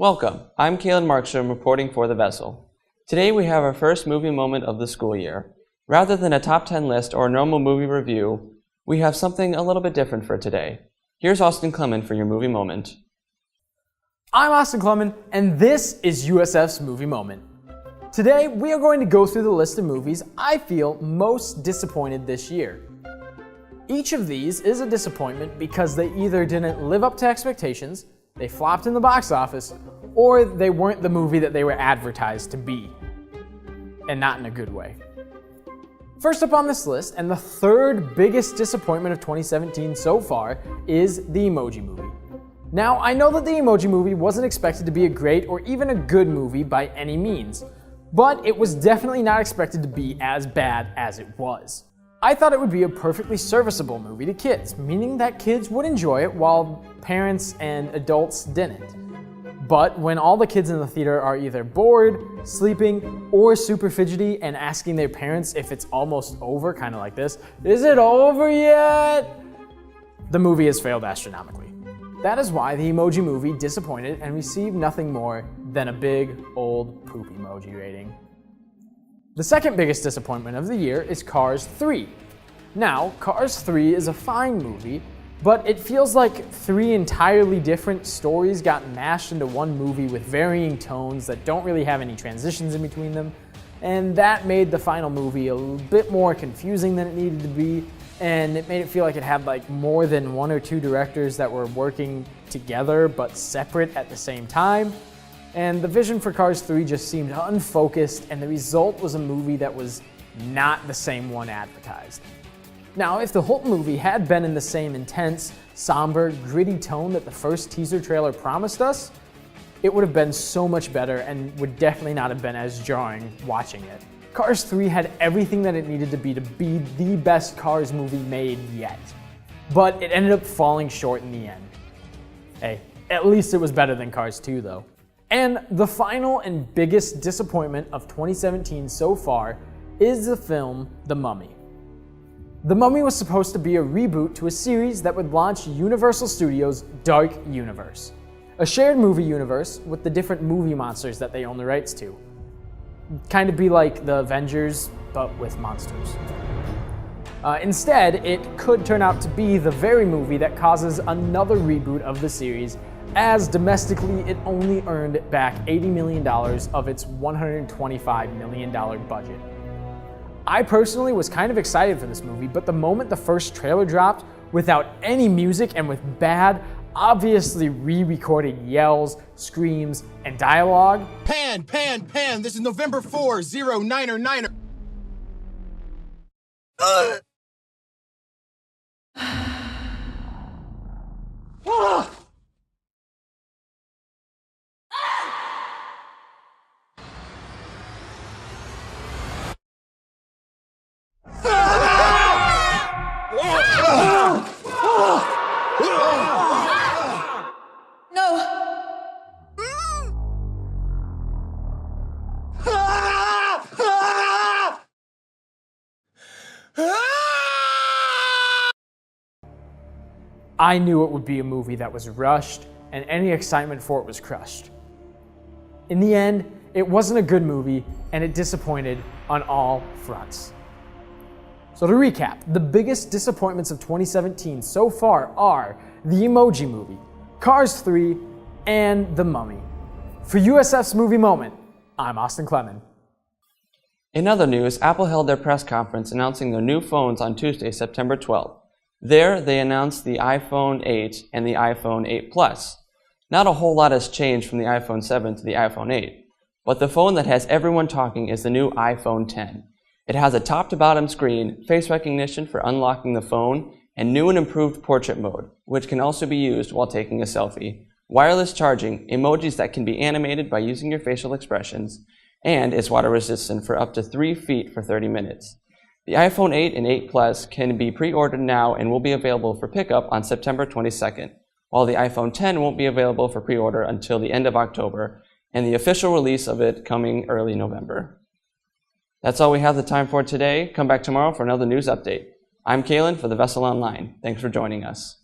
Welcome, I'm Kalen Markstrom reporting for The Vessel. Today we have our first movie moment of the school year. Rather than a top 10 list or a normal movie review, we have something a little bit different for today. Here's Austin Clement for your movie moment. I'm Austin Clement, and this is USF's Movie Moment. Today we are going to go through the list of movies I feel most disappointed this year. Each of these is a disappointment because they either didn't live up to expectations, they flopped in the box office, or they weren't the movie that they were advertised to be. And not in a good way. First up on this list, and the third biggest disappointment of 2017 so far, is the Emoji Movie. Now, I know that the Emoji Movie wasn't expected to be a great or even a good movie by any means, but it was definitely not expected to be as bad as it was. I thought it would be a perfectly serviceable movie to kids, meaning that kids would enjoy it while parents and adults didn't. But when all the kids in the theater are either bored, sleeping, or super fidgety and asking their parents if it's almost over, kind of like this, "Is it over yet?" the movie has failed astronomically. That is why the Emoji Movie disappointed and received nothing more than a big, old, poop emoji rating. The second biggest disappointment of the year is Cars 3. Now, Cars 3 is a fine movie, but it feels like three entirely different stories got mashed into one movie with varying tones that don't really have any transitions in between them, and that made the final movie a bit more confusing than it needed to be, and it made it feel like it had like more than one or two directors that were working together but separate at the same time. And the vision for Cars 3 just seemed unfocused, and the result was a movie that was not the same one advertised. Now, if the whole movie had been in the same intense, somber, gritty tone that the first teaser trailer promised us, it would have been so much better and would definitely not have been as jarring watching it. Cars 3 had everything that it needed to be the best Cars movie made yet. But it ended up falling short in the end. Hey, at least it was better than Cars 2 though. And the final and biggest disappointment of 2017 so far is the film The Mummy. The Mummy was supposed to be a reboot to a series that would launch Universal Studios' Dark Universe, a shared movie universe with the different movie monsters that they own the rights to. Kind of be like the Avengers, but with monsters. Instead, it could turn out to be the very movie that causes another reboot of the series, as domestically it only earned back $80 million of its $125 million budget. I personally was kind of excited for this movie, but the moment the first trailer dropped, without any music and with bad, obviously re-recorded yells, screams, and dialogue. Pan, this is November 409er. I knew it would be a movie that was rushed, and any excitement for it was crushed. In the end, it wasn't a good movie, and it disappointed on all fronts. So to recap, the biggest disappointments of 2017 so far are the Emoji Movie, Cars 3, and The Mummy. For USF's Movie Moment, I'm Austin Clement. In other news, Apple held their press conference announcing their new phones on Tuesday, September 12th. There, they announced the iPhone 8 and the iPhone 8 Plus. Not a whole lot has changed from the iPhone 7 to the iPhone 8, but the phone that has everyone talking is the new iPhone 10. It has a top-to-bottom screen, face recognition for unlocking the phone, and new and improved portrait mode, which can also be used while taking a selfie, wireless charging, emojis that can be animated by using your facial expressions, and is water resistant for up to 3 feet for 30 minutes. The iPhone 8 and 8 Plus can be pre-ordered now and will be available for pickup on September 22nd, while the iPhone 10 won't be available for pre-order until the end of October, and the official release of it coming early November. That's all we have the time for today. Come back tomorrow for another news update. I'm Kalen for The Vessel Online. Thanks for joining us.